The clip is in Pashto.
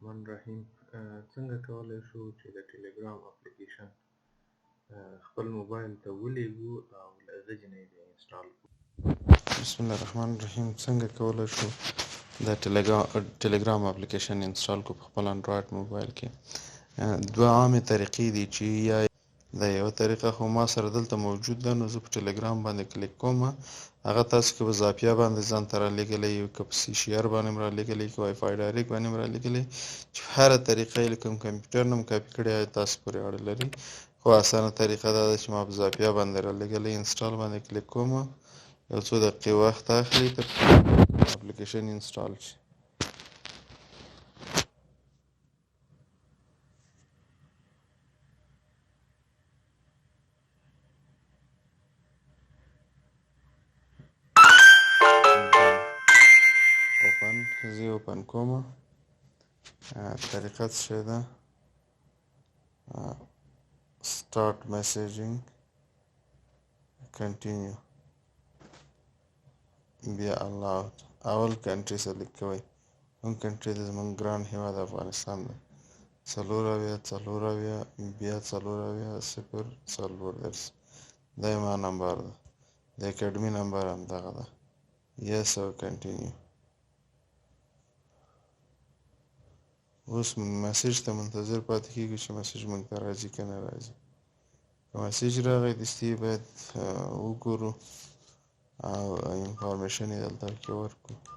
الرحمن الرحیم. څنګه کولی شو چې د ټلګرام اپلیکیشن خپل موبایل ته ولیږو او له هغه نه یې انسټال کړو؟ بسم الله الرحمن الرحیم. څنګه کولی شو د ټلګرام اپلیکیشن انسټال کړو په خپل انډرایډ موبایل کې؟ دوه عامې طریقې دي چې یا دا یوه طریقه خو ما سره دلته موجود ده، نو زه په ټلګرام باندې کلیک کوم. هغه تاسو که په زاپیا باندې ځان ته رالیږلی، که په سی شیر باندې م رالیږلی، که وای فای ډایرکټ باندې م رالیږلی، چې هره طریقه یې کوم کمپیوټر نه م کاپي کړې تاسو پورې اړه لري، خو اسانه طریقه دا ده چې ما په زاپیا باندې رالیږلی. انسټال باندې کلیک کوم، یو څو دقیقې وخت اخلي تر اپلیکیشن انسټال شي. زه یې اوپن کوم. طریقه څه شی ده؟ start messaging continue بیا allowed. اول کنټري سلیکټ کوئ. کوم کنټري د زموږ ګران هیواد افغانستان دی. 4 بیا 4 0 دا یې ما نمبر ده، د اکیډمي نمبر هم دغه ده. yes او کنټینیو. اوس میسج ته منتظر پاتې کېږو چې میسج موږ ته راځي که نه راځي. که میسج راغی دستي باید وګورو او انفارمیشن یې دلته کې ورکړو.